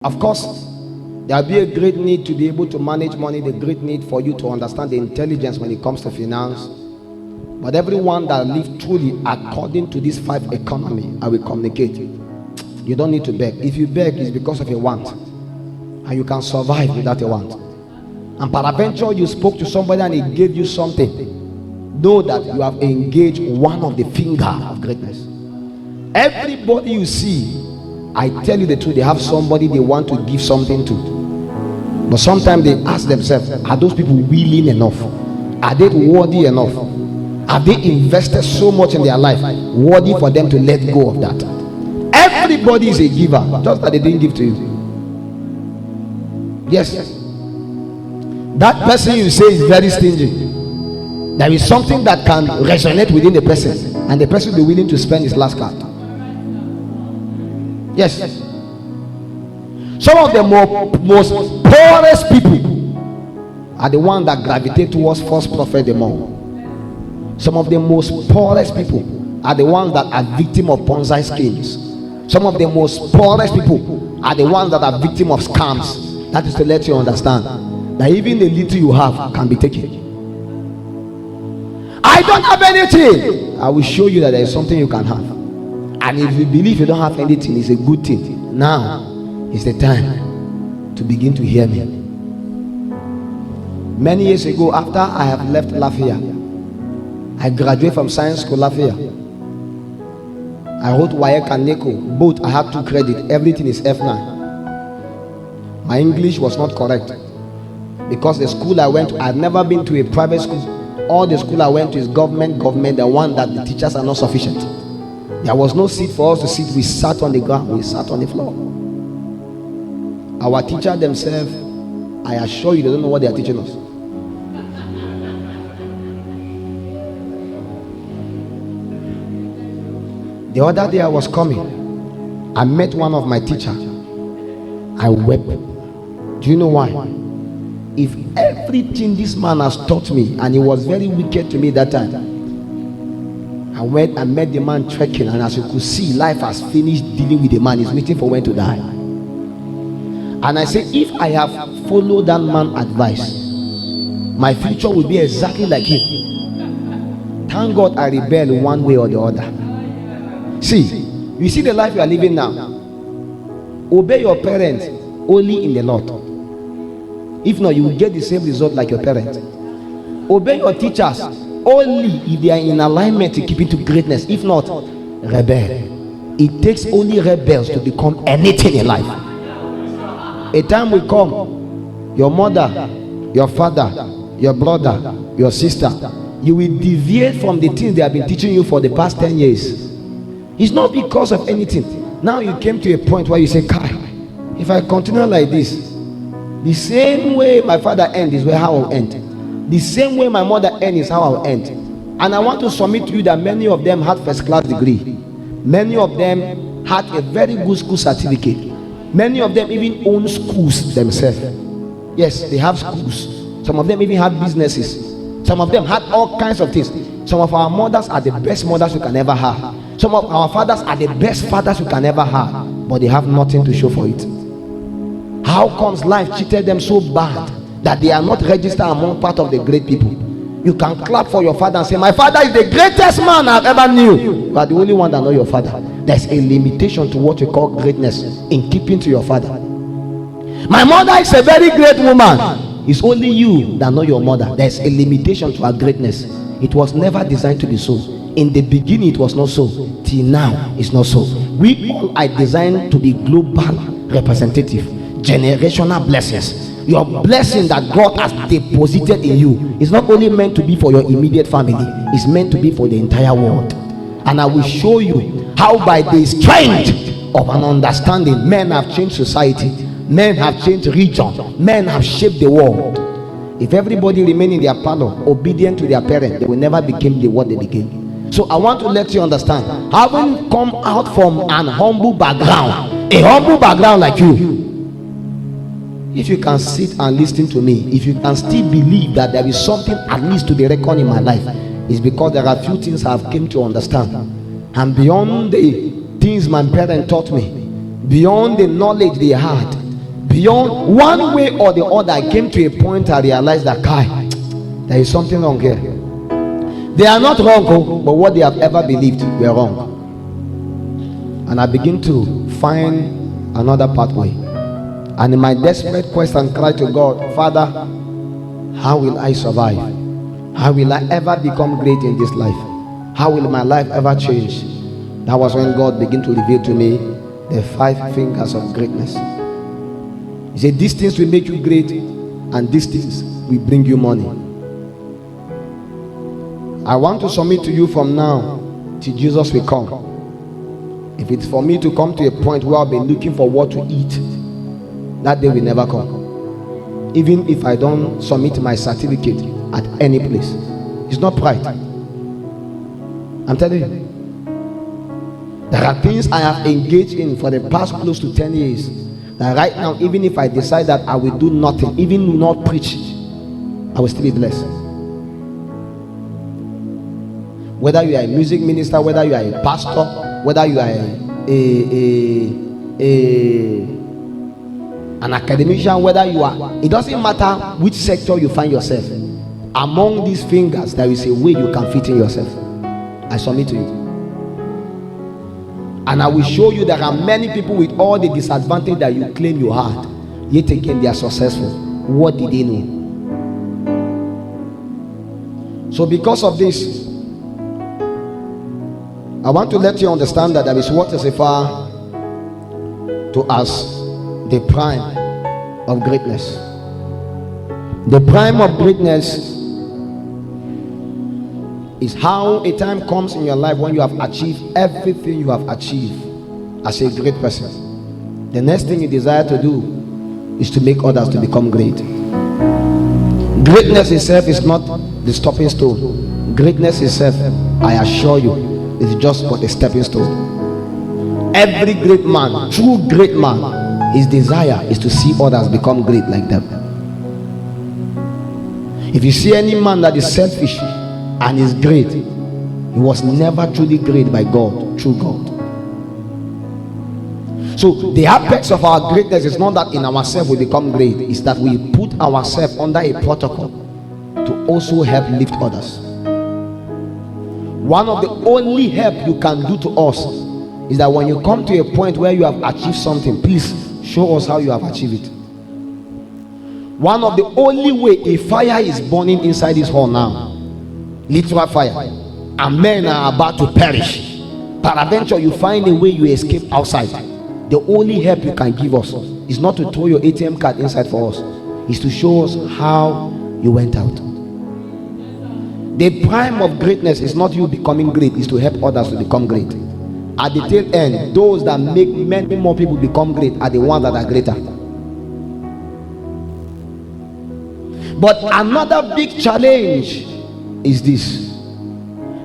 Of course, there will be a great need to be able to manage money, the great need for you to understand the intelligence when it comes to finance. But everyone that lives truly according to these 5 economy, I will communicate. You don't need to beg. If you beg, it's because of a want, and you can survive without a want. And peradventure, you spoke to somebody and he gave you something. Know that you have engaged one of the finger of greatness. Everybody you see, I tell you the truth, they have somebody they want to give something to. But sometimes they ask themselves, are those people willing enough? Are they worthy enough? Have they invested so much in their life, worthy for them to let go of that? Everybody is a giver, just that they didn't give to you. Yes. That person you say is very stingy. There is something that can resonate within the person, and the person will be willing to spend his last card. Yes. Some of the most poorest people are the ones that gravitate towards false prophet the more. Some of the most poorest people are the ones that are victim of Ponzi schemes. Some of the most poorest people are the ones that are victim of scams. That is to let you understand that even the little you have can be taken. I don't have anything. I will show you that there is something you can have. And if you believe you don't have anything, it's a good thing. Now is the time to begin to hear me. Many years ago, after I have left Lafia, I graduated from science school Lafia. I wrote WAEC and NECO. Both I had 2 credits. Everything is F9. My English was not correct because the school I went to, I had never been to a private school. All the school I went to is government, the one that the teachers are not sufficient. There was no seat for us to sit. We sat on the ground. We sat on the floor. Our teacher themselves, I assure you, they don't know what they are teaching us. The other day I was coming, I met one of my teachers. I wept. Do you know why? If everything this man has taught me, and he was very wicked to me that time, I went and met the man trekking, and as you could see, life has finished dealing with the man. He's waiting for when to die. And I said, if I have followed that man's advice, my future will be exactly like him. Thank God I rebelled one way or the other. See, you see the life you are living now. Obey your parents only in the Lord. If not, you will get the same result like your parents. Obey your teachers only if they are in alignment to keep it to greatness. If not, rebel. It takes only rebels to become anything in life. A time will come, your mother, your father, your brother, your sister, you will deviate from the things they have been teaching you for the past 10 years. It's not because of anything. Now you came to a point where you say, Kai, if I continue like this, the same way my father ends is where how I'll end. The same way my mother ends is how I'll end. And I want to submit to you that many of them had first-class degree. Many of them had a very good school certificate. Many of them even own schools themselves. Yes, they have schools. Some of them even have businesses. Some of them had all kinds of things. Some of our mothers are the best mothers we can ever have. Some of our fathers are the best fathers we can ever have. But they have nothing to show for it. How comes life cheated them so bad that they are not registered among part of the great people? You can clap for your father and say, my father is the greatest man I've ever knew. You are the only one that knows your father. There's a limitation to what you call greatness in keeping to your father. My mother is a very great woman. It's only you that know your mother. There's a limitation to her greatness. It was never designed to be so. In the beginning it was not so. Till now it's not so. We all are designed to be global representative. Generational blessings. Your blessing that God has deposited in you is not only meant to be for your immediate family, it's meant to be for the entire world. And I will show you how by the strength of an understanding, men have changed society, men have changed region, men have shaped the world. If everybody remain in their parlor obedient to their parents, they will never become what they became. So I want to let you understand, having come out from an humble background, a humble background like you, if you can sit and listen to me, if you can still believe that there is something at least to be reckoned in my life, it's because there are few things I have come to understand. And beyond the things my parents taught me, beyond the knowledge they had, Beyond one way or the other, I came to a point I realized that there is something wrong here. They are not wrong, but what they have ever believed were wrong. And I begin to find another pathway. And in my desperate quest and cry to God, Father, how will I survive? How will I ever become great in this life? How will my life ever change? That was when God began to reveal to me the 5 fingers of greatness. He said, these things will make you great, and these things will bring you money. I want to submit to you from now till Jesus will come. If it's for me to come to a point where I'll be looking for what to eat, that day will never come. Even if I don't submit my certificate at any place. It's not pride. I'm telling you. There are things I have engaged in for the past close to 10 years. That right now, even if I decide that I will do nothing, even not preach, I will still be blessed. Whether you are a music minister, whether you are a pastor, whether you are an academician, whether you are, it doesn't matter which sector you find yourself. Among these fingers, there is a way you can fit in yourself. I submit to you. And I will show you there are many people with all the disadvantage that you claim you had, yet again they are successful. What did they know? So because of this, I want to let you understand that there is what is referred to as the prime of greatness. The prime of greatness is how a time comes in your life when you have achieved everything you have achieved as a great person. The next thing you desire to do is to make others to become great. Greatness itself is not the stopping stone. Greatness itself, I assure you, is just but a stepping stone. Every great man, true great man, his desire is to see others become great like them. If you see any man that is selfish and is great, he was never truly great by God, through God. So the apex of our greatness is not that in ourselves we become great, it's that we put ourselves under a protocol to also help lift others. One of the only help you can do to us is that when you come to a point where you have achieved something, please show us how you have achieved it. One of the only way a fire is burning inside this hall now, literal fire, and men are about to perish, peradventure you find a way you escape outside. The only help you can give us is not to throw your ATM card inside for us, is to show us how you went out. The prime of greatness is not you becoming great, is to help others to become great. At the tail end, those that make many more people become great are the ones that are greater. But another big challenge is this: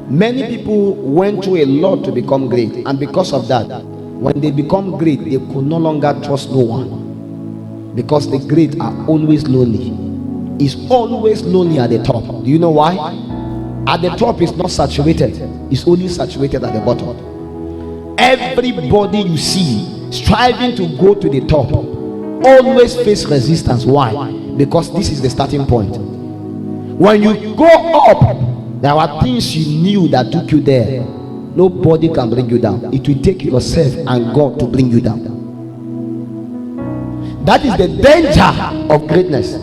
many people went through a lot to become great, and because of that, when they become great, they could no longer trust no one, because the great are always lonely. It's always lonely at the top. Do you know why? At the top is not saturated, it's only saturated at the bottom. Everybody you see striving to go to the top always face resistance. Why? Because this is the starting point. When you go up, there are things you knew that took you there. Nobody can bring you down. It will take yourself and God to bring you down. That is the danger of greatness.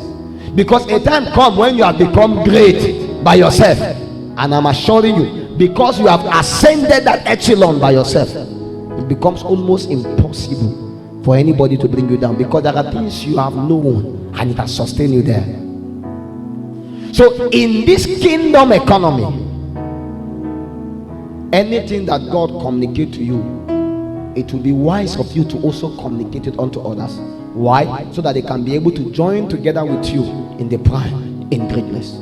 Because a time comes when you have become great by yourself, and I'm assuring you, because you have ascended that echelon by yourself, it becomes almost impossible for anybody to bring you down, because there are things you have known and it has sustained you there. So in this kingdom economy, anything that God communicates to you, it will be wise of you to also communicate it unto others. Why? So that they can be able to join together with you in the prime, in greatness.